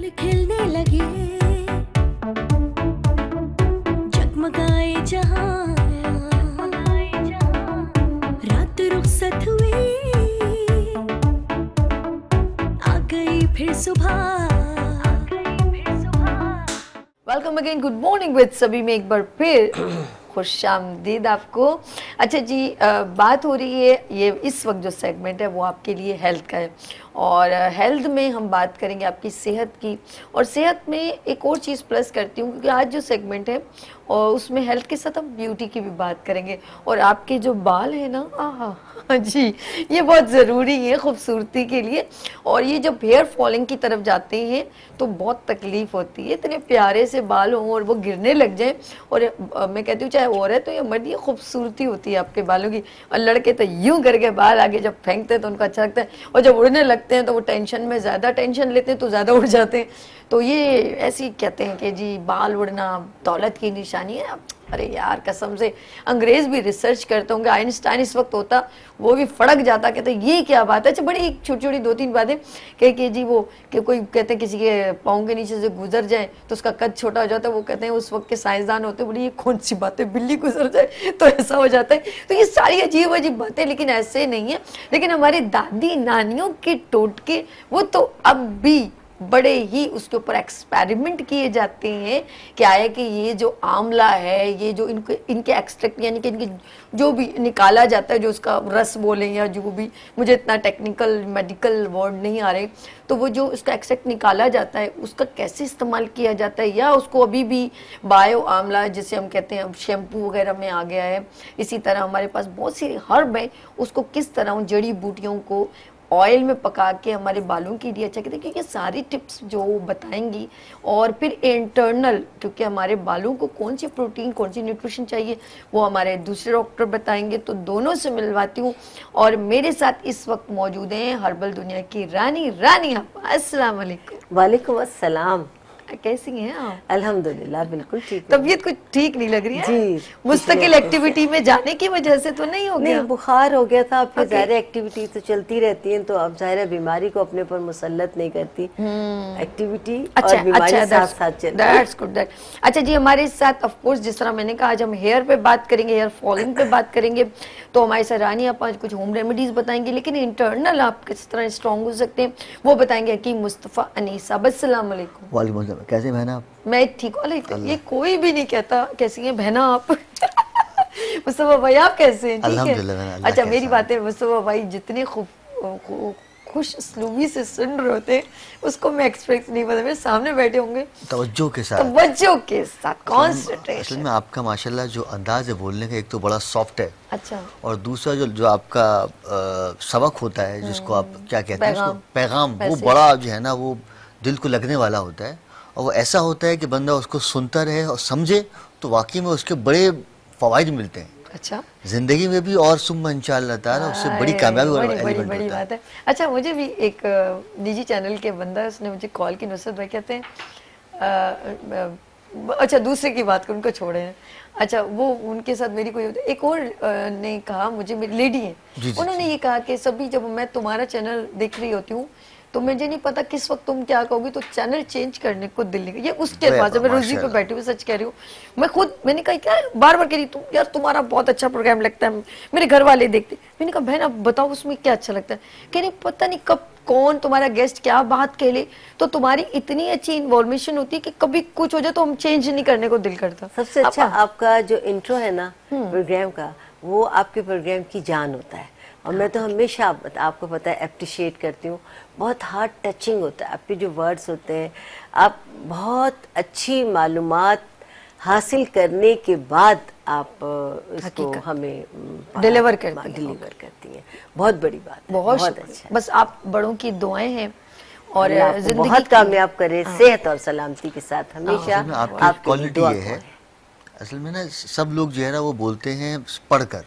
फूल खिलने लगे, जगमगाए जहां, रात रुखसत हुई, आ गई फिर सुबह। Welcome again, good morning with सभी में एक बार फिर खुशामदीद आपको। अच्छा जी, बात हो रही है, ये इस वक्त जो सेगमेंट है वो आपके लिए हेल्थ का है और हेल्थ में हम बात करेंगे आपकी सेहत की। और सेहत में एक और चीज़ प्लस करती हूँ क्योंकि आज जो सेगमेंट है और उसमें हेल्थ के साथ हम ब्यूटी की भी बात करेंगे। और आपके जो बाल हैं ना, हाँ जी, ये बहुत ज़रूरी है खूबसूरती के लिए। और ये जब हेयर फॉलिंग की तरफ जाते हैं तो बहुत तकलीफ़ होती है। इतने प्यारे से बाल हों और वो गिरने लग जाएं, और मैं कहती हूँ चाहे औरत हो या मर्द, ये खूबसूरती होती है आपके बालों की। और लड़के तो यूं करके बाल आगे जब फेंकते हैं तो उनको अच्छा लगता है, और जब उड़ने लगते हैं तो वो टेंशन में ज़्यादा टेंशन लेते हैं तो ज़्यादा उड़ जाते हैं। तो ये ऐसे ही कहते हैं कि जी बाल उड़ना दौलत की निशानी है। अरे यार कसम से, अंग्रेज भी रिसर्च करते होंगे। आइंस्टाइन इस वक्त होता वो भी फड़क जाता, कहते ये क्या बात है। अच्छा, बड़ी छोटी छोटी दो तीन बातें कि जी वो कि कोई कहते हैं किसी के पाँव के नीचे से गुजर जाए तो उसका कद छोटा हो जाता है। वो कहते हैं उस वक्त के साइंसदान होते हैं, बोले ये कौन सी बात है, बिल्ली गुजर जाए तो ऐसा हो जाता है। तो ये सारी अजीब अजीब बातें, लेकिन ऐसे नहीं है। लेकिन हमारे दादी नानियों के टोटके वो तो अब भी बड़े ही उसके ऊपर एक्सपेरिमेंट किए जाते हैं। क्या है कि ये जो आंवला है, ये जो इनके एक्सट्रैक्ट यानी कि इनके जो भी निकाला जाता है, जो उसका रस बोले या जो भी, मुझे इतना टेक्निकल मेडिकल वर्ड नहीं आ रहे, तो वो जो उसका एक्सट्रैक्ट निकाला जाता है उसका कैसे इस्तेमाल किया जाता है, या उसको अभी भी बायो आंवला जिसे हम कहते हैं शैम्पू वगैरह में आ गया है। इसी तरह हमारे पास बहुत सी हर्ब है, उसको किस तरह उन जड़ी बूटियों को ऑयल में पका के हमारे बालों के लिए अच्छा कहते हैं, क्योंकि सारी टिप्स जो बताएंगी। और फिर इंटरनल, क्योंकि हमारे बालों को कौन सी प्रोटीन कौन सी न्यूट्रिशन चाहिए वो हमारे दूसरे डॉक्टर बताएंगे। तो दोनों से मिलवाती हूँ, और मेरे साथ इस वक्त मौजूद हैं हर्बल दुनिया की रानी आप। अस्सलाम वालेकुम। वालेकुम अस्सलाम। कैसी हैं आप? अल्हम्दुलिल्लाह बिल्कुल ठीक। तबीयत कुछ ठीक नहीं लग रही है जी। मुस्तकिल एक्टिविटी में जाने की वजह से तो नहीं हो गया? नहीं, बुखार हो गया था, फिर ज़ाहिर एक्टिविटी तो चलती रहती है, तो अब ज़ाहिर बीमारी को अपने पर मुसल्लत नहीं करती। एक्टिविटी और बीमारी साथ साथ चलती है। That's good. अच्छा जी, हमारे साथ ऑफ कोर्स जिस तरह मैंने कहा आज हम हेयर पे बात करेंगे, हेयर फॉलिंग पे बात करेंगे, तो हमारे साथ रानी आप आज कुछ होम रेमेडीज बताएंगे, लेकिन इंटरनल आप किस तरह स्ट्रॉन्ग हो सकते हैं वो बताएंगे हकीम मुस्तफ़ा अनीस साहब। अस्सलाम वालेकुम। वालेकुम अस्सलाम। कैसे बहना आप? मैं ठीक हूँ। ये कोई भी नहीं कहता कैसी हैं बहना आप। मुस्तफ़ा भाई आप कैसे हैं? ठीक है। अच्छा, मेरी बातें मुस्तफ़ा भाई जितने खुश उसलूबी से सुन रहे होते हैं उसको मैं एक्सप्रेस नहीं पता, मेरे सामने बैठे होंगे तवज्जो के साथ कॉन्सेंट्रेशन। असल में आपका माशाल्लाह जो अंदाज है बोलने का, एक तो बड़ा सॉफ्ट है। अच्छा। और दूसरा जो आपका सबक होता है, जिसको आप क्या कहते हैं, पैगाम, वो बड़ा जो है ना वो दिल को लगने वाला होता है। और वो ऐसा होता है कि बंदा उसको सुनता रहे और समझे तो वाकई में उसके बड़े फवाइद मिलते हैं। अच्छा। जिंदगी में भी और सुम्मा इंशाअल्लाह ताला उससे बड़ी कामयाबी बड़ी बात है। अच्छा, मुझे भी एक निजी चैनल के बंदा उसने मुझे कॉल की, नुसरत भाई कहते हैं, अच्छा दूसरे की बात कर, उनको छोड़े हैं। अच्छा, वो उनके साथ मेरी कोई एक और ने कहा, मुझे मेरी लेडी है, उन्होंने ये कहा कि सभी जब मैं तुम्हारा चैनल देख रही होती हूँ तो मुझे नहीं पता किस वक्त तुम क्या कहोगी, तो चैनल चेंज करने को दिल नहीं। ये उसके पास मैं रोजी पे बैठी हुई सच कह रही हूँ। मैं खुद मैंने कहा क्या बार बार कह रही, तुम यार तुम्हारा बहुत अच्छा प्रोग्राम लगता है, मेरे घर वाले देखते। मैंने कहा बहन अब बताओ उसमें क्या अच्छा लगता है। कह रही पता नहीं कब कौन तुम्हारा गेस्ट क्या बात कह ले, तो तुम्हारी इतनी अच्छी इन्फॉर्मेशन होती है कि कभी कुछ हो जाए तो हम चेंज नहीं करने को दिल करता। सबसे अच्छा आपका जो इंट्रो है ना प्रोग्राम का, वो आपके प्रोग्राम की जान होता है। और मैं तो हमेशा आपको पता है अप्रिशिएट करती हूँ, बहुत हार्ट टचिंग होता है आपके जो वर्ड्स होते हैं। आप बहुत अच्छी मालूमात हासिल करने के बाद आप इसको हमें डिलीवर करती हैं। बहुत बड़ी बात, बहुत अच्छा। बस आप बड़ों की दुआएं हैं और जिंदगी बहुत कामयाब करे, सेहत और सलामती के साथ हमेशा। आपकी क्वालिटी ये है असल में ना, सब लोग जो है ना वो बोलते हैं पढ़कर,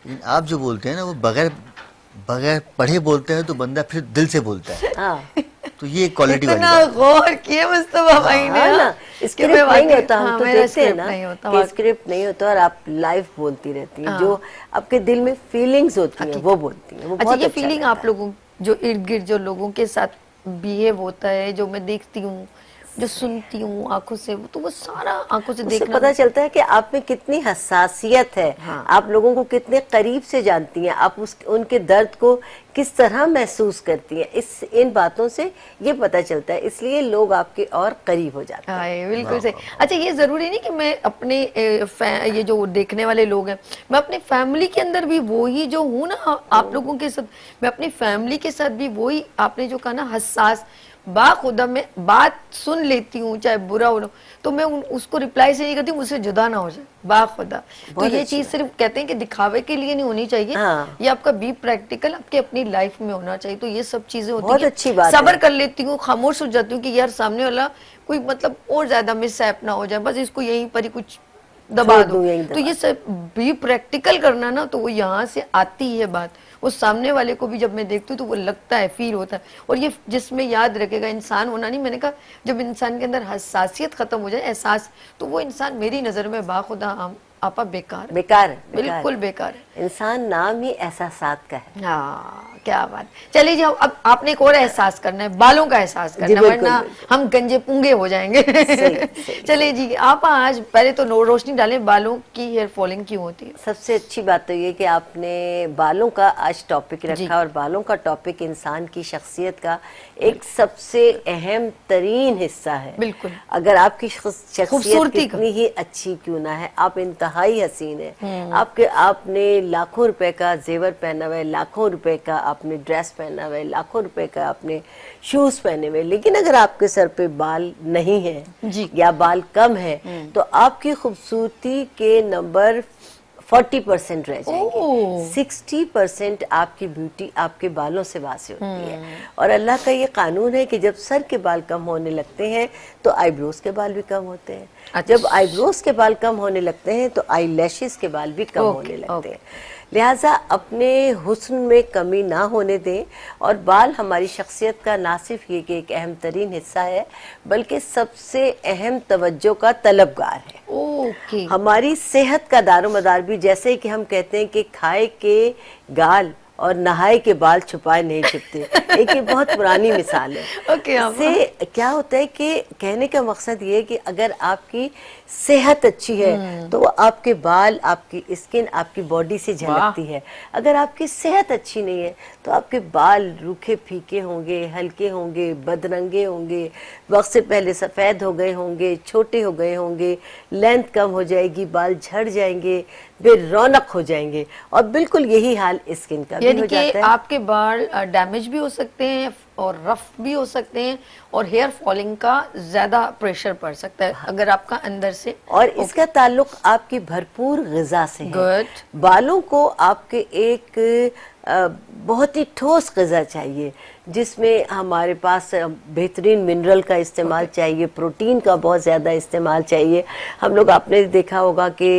लेकिन आप जो बोलते हैं ना वो बगैर पढ़े बोलते हैं, तो बंदा फिर दिल से बोलता है। तो ये क्वालिटी वाली बात है। गौर किए मुस्तफा भाई ने ना, इसके में नहीं होता, हम तो देखते हैं ना कि स्क्रिप्ट नहीं होता और आप लाइव बोलती रहती हैं, जो आपके दिल में फीलिंग्स होती हैं वो बोलती हैं। वो अच्छा, ये फीलिंग आप लोगों जो इर्द गिर्द जो लोगों के साथ बिहेव होता है, जो मैं देखती हूँ, जो सुनती हूँ आंखों से, तो वो सारा आंखों से उससे देखना पता चलता है कि आप में कितनी हसासियत है। हाँ। आप लोगों को कितने करीब से जानती हैं, आप उनके दर्द को किस तरह महसूस करती हैं, इन बातों से ये पता चलता है, इसलिए लोग आपके और करीब हो जाते हैं। हाँ, बिल्कुल सही। अच्छा, ये जरूरी नहीं कि मैं अपने ये जो देखने वाले लोग हैं, मैं अपने फैमिली के अंदर भी वही जो हूँ ना, आप लोगों के साथ, मैं अपनी फैमिली के साथ भी वही, आपने जो कहा ना हसास, बाखुदा मैं बात सुन लेती हूँ, चाहे बुरा हो, तो मैं उसको रिप्लाई से नहीं करती, मुझसे जुदा ना हो जाए, बाखुदा। तो ये चीज सिर्फ कहते हैं कि दिखावे के लिए नहीं होनी चाहिए। हाँ। ये आपका बी प्रैक्टिकल आपके अपनी लाइफ में होना चाहिए। तो ये सब चीजें होती बहुत हैं। अच्छी बात सब्र है। कर लेती हूँ, खामोश हो जाती हूँ कि यार सामने वाला कोई मतलब और ज्यादा मिसहैप ना हो जाए, बस इसको यहीं पर ही कुछ दबा छोड़ दो। दूं, यहीं तो दबा ये सब भी प्रैक्टिकल करना ना, तो वो यहाँ से आती है बात। वो सामने वाले को भी जब मैं देखती हूँ तो वो लगता है, फील होता है। और ये जिसमें याद रखेगा, इंसान होना नहीं, मैंने कहा जब इंसान के अंदर हसासियत खत्म हो जाए, एहसास, तो वो इंसान मेरी नजर में बाखुदा आपा बेकार है। बेकार है, बिल्कुल बेकार है। इंसान नाम ही एहसासात का है। हाँ, क्या बात। चलिए जी, अब आपने एक और एहसास करना है, बालों का एहसास करना है, बिल्कुल, वरना बिल्कुल। हम गंजे पुंगे हो जाएंगे। सही। चलिए जी, आप आज पहले तो रोशनी डालें, बालों की हेयर फॉलिंग क्यों होती है? सबसे अच्छी बात तो ये कि आपने बालों का आज टॉपिक रखा, और बालों का टॉपिक इंसान की शख्सियत का एक सबसे अहम तरीन हिस्सा है। बिल्कुल। अगर आपकी शख्सियत खूबसूरती का। कितनी ही अच्छी क्यों ना है, आप इंतहाई हसीन है, आपने लाखों रुपए का जेवर पहना हुआ है, लाखों रुपए का आपने ड्रेस पहना हुआ है, लाखों रुपए का आपने शूज पहने हुए, लेकिन अगर आपके सर पे बाल नहीं है जी। या बाल कम है, तो आपकी खूबसूरती के नंबर 40% रह जाएंगे। 60% आपकी ब्यूटी आपके बालों से वासी होती है। और अल्लाह का ये कानून है कि जब सर के बाल कम होने लगते हैं तो आईब्रोज के बाल भी कम होते हैं। अच्छा। जब आईब्रोज के बाल कम होने लगते हैं तो आई लैशेस के बाल भी कम होने लगते हैं। लिहाजा अपने हुस्न में कमी ना होने दें। और बाल हमारी शख्सियत का ना सिर्फ ये कि एक अहम तरीन हिस्सा है, बल्कि सबसे अहम तवज्जो का तलबगार है। ओके। हमारी सेहत का दारोमदार भी, जैसे कि हम कहते हैं कि खाए के गाल और नहाए के बाल छुपाए नहीं छुपते, एक ये बहुत पुरानी मिसाल है। ओके। इससे क्या होता है कि कहने का मकसद ये है कि अगर आपकी सेहत अच्छी है तो वो आपके बाल, आपकी स्किन, आपकी बॉडी से झलकती है। अगर आपकी सेहत अच्छी नहीं है तो आपके बाल रूखे फीके होंगे, हल्के होंगे, बदरंगे होंगे, वक्त से पहले सफ़ेद हो गए होंगे, छोटे हो गए होंगे, लेंथ कम हो जाएगी, बाल झड़ जाएंगे, बेरौनक हो जाएंगे। और बिल्कुल यही हाल स्किन का भी हो जाता है। आपके बाल डैमेज भी हो सकते हैं और रफ भी हो सकते हैं, और हेयर फॉलिंग का ज्यादा प्रेशर पड़ सकता है अगर आपका अंदर से। और इसका ताल्लुक आपकी भरपूर ग़िज़ा से है। गुड। बालों को आपके एक बहुत ही ठोस ग़िज़ा चाहिए, जिसमें हमारे पास बेहतरीन मिनरल का इस्तेमाल चाहिए, प्रोटीन का बहुत ज़्यादा इस्तेमाल चाहिए। हम लोग, आपने देखा होगा कि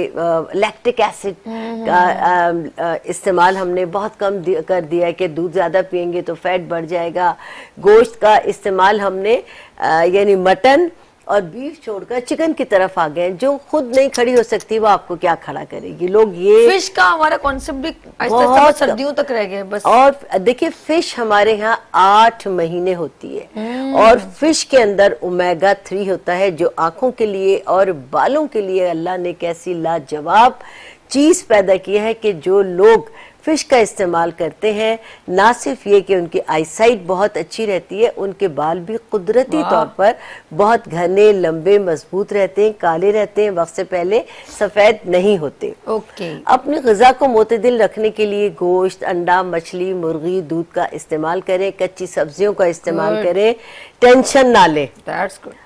लैक्टिक एसिड का इस्तेमाल हमने बहुत कम कर दिया है कि दूध ज़्यादा पियेंगे तो फैट बढ़ जाएगा। गोश्त का इस्तेमाल हमने यानी मटन और बीफ छोड़कर चिकन की तरफ आ गए। जो खुद नहीं खड़ी हो सकती वो आपको क्या खड़ा करेगी। लोग ये फिश का हमारा कॉन्सेप्ट भी आहिस्ता सर्दियों तक रह गया बस। और देखिए, फिश हमारे यहाँ 8 महीने होती है, और फिश के अंदर ओमेगा 3 होता है, जो आंखों के लिए और बालों के लिए अल्लाह ने कैसी लाजवाब चीज पैदा की है कि जो लोग फिश का इस्तेमाल करते हैं, ना सिर्फ ये कि उनकी आईसाइट बहुत अच्छी रहती है, उनके बाल भी कुदरती तौर पर बहुत घने, लंबे, मजबूत रहते हैं, काले रहते हैं, वक्त से पहले सफेद नहीं होते। ओके। अपनी ग़िज़ा को मुतदिल रखने के लिए गोश्त, अंडा, मछली, मुर्गी, दूध का इस्तेमाल करें, कच्ची सब्जियों का इस्तेमाल करें, टेंशन ना लें,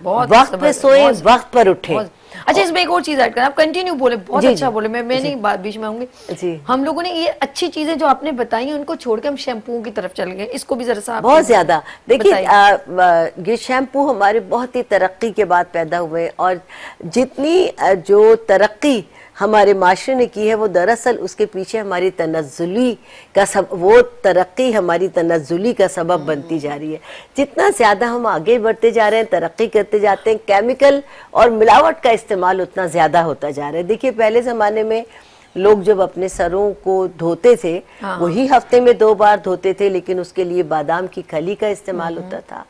वक्त पे सोएं, वक्त पर उठें। अच्छा, इसमें एक और चीज ऐड करें, आप कंटिन्यू बोले, बहुत अच्छा बोले, मैं नहीं बात बीच में आऊंगी जी। हम लोगों ने ये अच्छी चीजें जो आपने बताई हैं उनको छोड़ के हम शैम्पू की तरफ चल गए, इसको भी जरा सा बहुत ज्यादा देखिए, ये शैम्पू हमारे बहुत ही तरक्की के बाद पैदा हुए, और जितनी जो तरक्की हमारे माशरे ने की है वो दरअसल उसके पीछे हमारी तनज़्ज़ुली का वो तरक्की हमारी तनज़्ज़ुली का सबब बनती जा रही है। जितना ज़्यादा हम आगे बढ़ते जा रहे हैं, तरक्की करते जाते हैं, केमिकल और मिलावट का इस्तेमाल उतना ज़्यादा होता जा रहा है। देखिए, पहले ज़माने में लोग जब अपने सरों को धोते थे वही हफ्ते में 2 बार धोते थे, लेकिन उसके लिए बादाम की खली का इस्तेमाल होता था,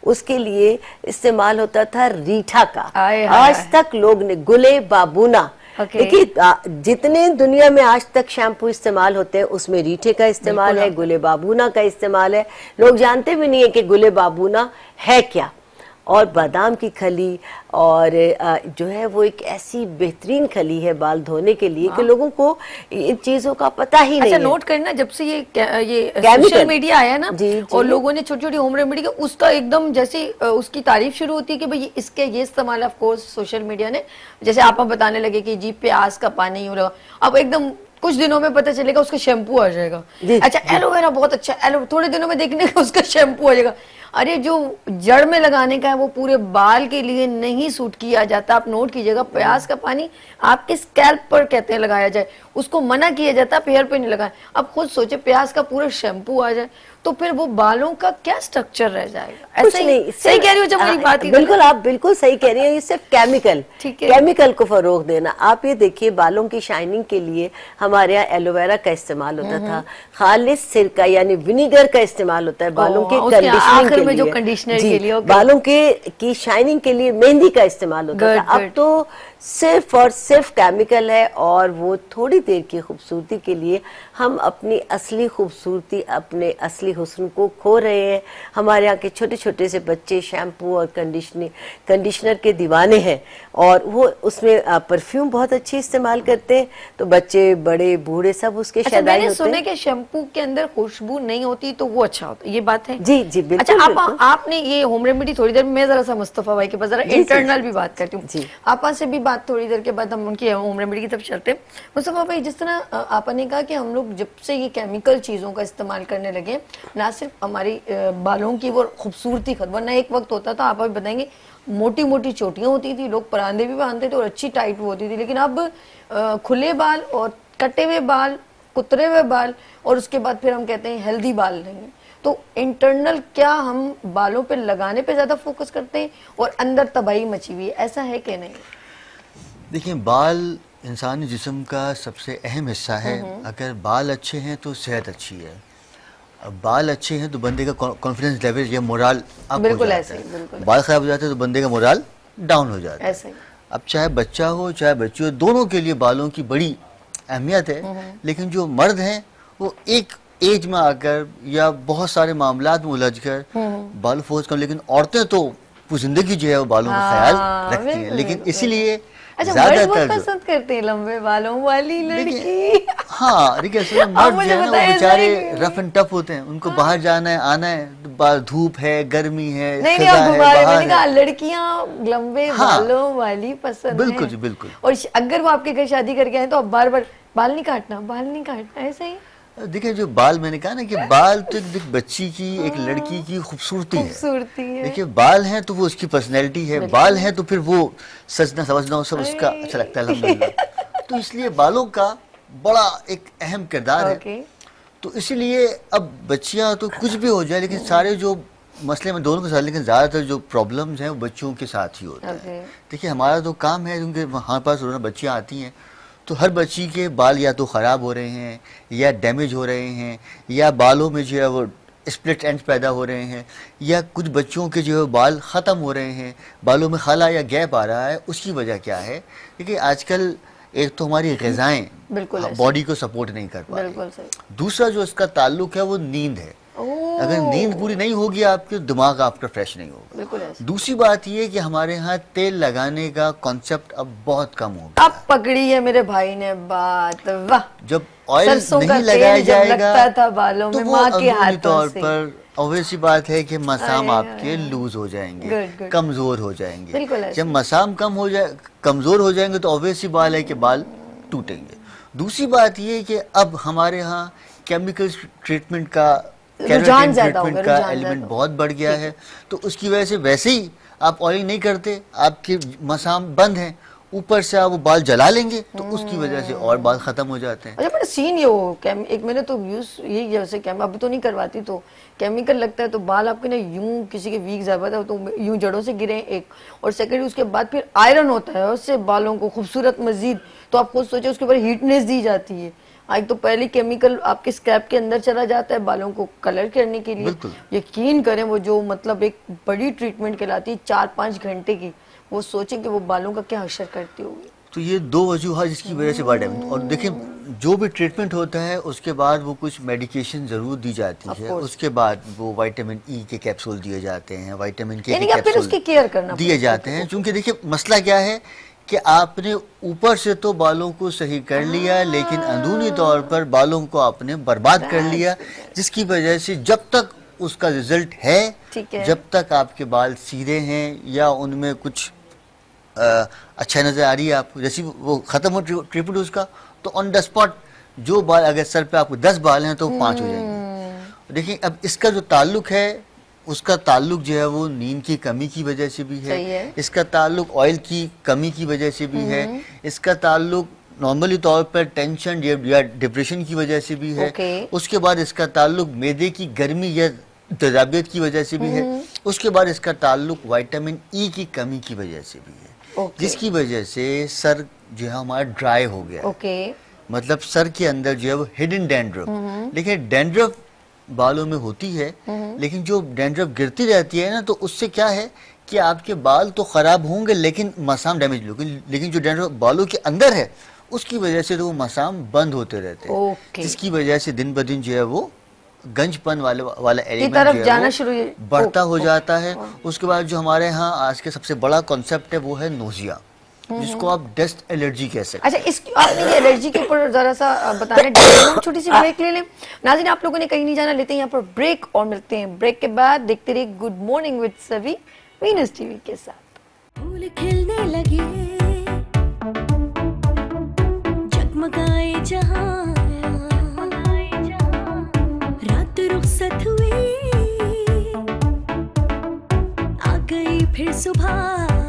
उसके लिए इस्तेमाल होता था रीठा का। आज तक लोग ने गुले बाबूना, देखिए जितने दुनिया में आज तक शैम्पू इस्तेमाल होते हैं उसमें रीठे का इस्तेमाल है, गुले बाबूना का इस्तेमाल है। लोग जानते भी नहीं है कि गुले बाबूना है क्या। और बादाम की खली और जो है वो एक ऐसी बेहतरीन खली है बाल धोने के लिए कि लोगों को इन चीजों का पता ही नहीं है। नोट करना, जब से ये सोशल मीडिया आया ना, और लोगों ने छोटी छोटी होम रेमेडी का उसका एकदम जैसे उसकी तारीफ शुरू होती है कि भाई इसके ये इस्तेमाल, ऑफ कोर्स सोशल मीडिया ने, जैसे आप बताने लगे कि जी प्याज का पानी हो रहा, अब एकदम कुछ दिनों में पता चलेगा उसका शैम्पू आ जाएगा। अच्छा एलोवेरा बहुत अच्छा, थोड़े दिनों में देखने का उसका शैम्पू आ जाएगा। अरे जो जड़ में लगाने का है वो पूरे बाल के लिए नहीं सूट किया जाता। आप नोट कीजिएगा, प्याज का पानी आपके स्कैल्प पर कहते हैं लगाया जाए, उसको मना किया जाता है, हेयर पे नहीं लगाए। अब खुद सोचे प्याज का पूरा शैम्पू आ जाए तो फिर वो बालों का क्या स्ट्रक्चर रह जाएगा। ऐसा नहीं, सही कह रही हो जब मेरी बात ही। बिल्कुल, आप बिल्कुल सही कह रही हैं। ये सिर्फ केमिकल को फरोग देना। आप ये देखिए, बालों की शाइनिंग के लिए हमारे यहाँ एलोवेरा का इस्तेमाल होता था, खालिस सिरका यानी विनेगर का इस्तेमाल होता है बालों के कंडीशनिंग के लिए, बालों की शाइनिंग के लिए मेहंदी का इस्तेमाल होता था। अब तो सिर्फ और सिर्फ केमिकल है, और वो थोड़ी देर की खूबसूरती के लिए हम अपनी असली खूबसूरती, अपने असली हुस्न को खो रहे हैं। हमारे यहाँ के छोटे छोटे से बच्चे शैम्पू और कंडीशनर के दीवाने हैं, और वो उसमें परफ्यूम बहुत अच्छी इस्तेमाल करते हैं, तो बच्चे बड़े बूढ़े सब उसके शैदाई होते हैं। सुने के शैम्पू के अंदर खुशबू नहीं होती तो वो अच्छा होता है, ये बात है? जी जी बिल्कुल। अच्छा, आपने ये होम रेमेडी थोड़ी देर में, जरा सा मुस्तफा भाई के पास जरा इंटरनल भी बात करती हूँ, आपा से भी बात थोड़ी देर के बाद हम उनकी होम रेमेडी की तरफ चलते हैं। मुस्तफा भाई, जिस तरह आपने ने कहा कि हम लोग जब से ये केमिकल चीजों का इस्तेमाल करने लगे, ना सिर्फ हमारी बालों की वो खूबसूरती खत्म, वरना एक वक्त होता था, आप अभी बताएंगे, मोटी मोटी चोटियां होती थी, लोग परांदे भी बांधते थे और अच्छी टाइट होती थी, लेकिन अब खुले बाल और कटे हुए बाल, कुतरे हुए बाल, और उसके बाद फिर हम कहते हैं हेल्दी बाल नहीं है। तो इंटरनल क्या हम बालों पे लगाने पे ज्यादा फोकस करते हैं और अंदर तबाही मची हुई है, ऐसा है कि नहीं? देखिए, बाल इंसानी जिस्म का सबसे अहम हिस्सा है। अगर बाल अच्छे हैं तो सेहत अच्छी है, अब बाल अच्छे हैं तो बंदे का कॉन्फिडेंस लेवल या मोराल अप हो जाता है। बाल खराब हो जाते हैं तो बंदे का मोराल डाउन हो जाता है। अब चाहे बच्चा हो चाहे बच्ची हो, दोनों के लिए बालों की बड़ी अहमियत है। लेकिन जो मर्द हैं वो एक एज में आकर या बहुत सारे मामलात में उलझ कर बाल फोकस कर, लेकिन औरतें तो पूरी जिंदगी जो है वो बालों का ख्याल रखती हैं। लेकिन इसीलिए ज्यादातर पसंद करते हैं लंबे बालों वाली लड़की। हाँ, देखिए असल में मर्द जो है ना वो बेचारे रफ एंड टफ होते हैं, उनको बाहर जाना है आना है, धूप है, गर्मी है, लड़कियां लंबे बालों वाली पसंद। बिल्कुल जी बिल्कुल। और अगर वो आपके घर शादी करके आए तो अब बार बार बाल नहीं काटना, ऐसा ही। देखिए, जो बाल मैंने कहा ना कि बाल तो एक बच्ची की, एक लड़की की खूबसूरती है। देखिए, बाल हैं तो वो उसकी पर्सनैलिटी है, बाल हैं तो फिर वो सजना समझना सब उसका अच्छा लगता है अल्हम्दुलिल्लाह। तो इसलिए बालों का बड़ा एक अहम किरदार है। तो इसीलिए अब बच्चियां तो कुछ भी हो जाए, लेकिन सारे जो मसले में दोनों के साथ, लेकिन ज़्यादातर जो प्रॉब्लम्स हैं वो बच्चों के साथ ही होता है। देखिए, हमारा तो काम है, क्योंकि हमारे पास रोज़ाना बच्चियाँ आती हैं, तो हर बच्ची के बाल या तो ख़राब हो रहे हैं या डैमेज हो रहे हैं, या बालों में जो है वो स्प्लिट एंड्स पैदा हो रहे हैं, या कुछ बच्चों के जो है बाल ख़त्म हो रहे हैं, बालों में खला या गैप आ रहा है। उसकी वजह क्या है? देखिए, आजकल एक तो हमारी ग़िज़ाएँ बॉडी को सपोर्ट नहीं कर पा रही, दूसरा जो इसका ताल्लुक है वो नींद है। अगर नींद पूरी नहीं होगी आपके, दिमाग आपका फ्रेश नहीं होगा। दूसरी बात ये कि हमारे यहाँ तेल लगाने का कॉन्सेप्ट अब बहुत कम हो गया। अब पकड़ी है मेरे भाई ने बात, वाह। जब ऑयल नहीं लगाया जाएगा था बालों में, माँ के हाथों तौर पर ऑब्वियस बात है कि मसाम आपके लूज हो जाएंगे, कमजोर हो जाएंगे। जब मसाम कमजोर हो जाएंगे तो ऑब्वियस बात है कि बाल टूटेंगे। दूसरी बात ये कि अब हमारे यहाँ केमिकल ट्रीटमेंट का ट्रीटमेंट का एलिमेंट बहुत बढ़ गया है, तो उसकी वजह से वैसे ही आप ऑयलिंग नहीं करते, आपके मसाम बंद हैं, ऊपर से आप वो बाल जला लेंगे तो उसकी वजह से और बाल खत्म हो जाते हैं। अच्छा बड़ा सीन ये हो एक मैंने तो यूज यही जैसे अभी तो नहीं करवाती, तो केमिकल लगता है तो बाल आपके ना यूं किसी के वीक ज्यादा है तो यूं जड़ों से गिरे एक, और सेकंड उसके बाद फिर आयरन होता है उससे बालों को खूबसूरत मजीद, तो आप खुद सोचे उसके ऊपर हीटनेस दी जाती है। आज तो पहले केमिकल आपके स्कैल्प के अंदर चला जाता है बालों को कलर करने के लिए। यकीन करें वो जो मतलब एक बड़ी ट्रीटमेंट कहलाती है 4-5 घंटे की, वो सोचें कि वो बालों का क्या असर करती होगी। तो ये 2 वजूहत जिसकी वजह से बाल डैमेज। और देखिए जो भी ट्रीटमेंट होता है उसके बाद वो कुछ मेडिकेशन जरूर दी जाती है, उसके बाद वो विटामिन ई के कैप्सूल दिए जाते हैं, विटामिन के कैप्सूल दिए जाते हैं। क्योंकि देखिए मसला क्या है कि आपने ऊपर से तो बालों को सही कर लिया लेकिन अंदरूनी तौर पर बालों को आपने बर्बाद कर लिया, जिसकी वजह से जब तक उसका रिजल्ट है, जब तक आपके बाल सीधे हैं या उनमें कुछ अच्छा नजर आ रही है आपको, जैसे वो खत्म हो ट्रीटमेंट उसका तो ऑन द स्पॉट जो बाल अगर सर पे आपको 10 बाल हैं तो 5 हो जाएंगे। देखिए अब इसका जो ताल्लुक है उसका ताल्लुक जो है वो नींद की कमी की वजह से भी है, इसका ताल्लुक ऑयल की कमी की वजह से भी है, इसका ताल्लुक नॉर्मली तौर पर टेंशन या डिप्रेशन की वजह से भी है, उसके बाद इसका ताल्लुक मैदे की गर्मी या तेजाबियत की वजह से भी है, उसके बाद इसका ताल्लुक विटामिन ई की कमी की वजह से भी है, जिसकी वजह से सर जो है हमारा ड्राई हो गया। मतलब सर के अंदर जो है वो हिडन डैंड्रफ, लेकिन डैंड्रफ बालों में होती है लेकिन जो डैंड्रफ गिरती रहती है ना तो उससे क्या है कि आपके बाल तो खराब होंगे लेकिन मसाम डैमेज होंगे, लेकिन जो डैंड्रफ बालों के अंदर है उसकी वजह से तो वो मसाम बंद होते रहते हैं, जिसकी वजह से दिन ब दिन जो है वो गंजपन वाला एलिमेंट जो है वो बढ़ता हो जाता है। उसके बाद जो हमारे यहाँ आज के सबसे बड़ा कॉन्सेप्ट है वो है नोजिया, जिसको आप डस्ट एलर्जी कह सकते हैं। अच्छा इस आपने ये एलर्जी के ऊपर जरा सा बताने छोटी सी ब्रेक ले लें। नाज़रीन आप लोगों ने कहीं नहीं जाना, लेते हैं यहाँ पर ब्रेक और मिलते हैं ब्रेक के बाद। देखते रहिए गुड मॉर्निंग विद सभी वीनस टीवी के साथ। फूल खिलने लगे जगमगाए जहां, रात रुखसत हुई आ गई फिर सुबह।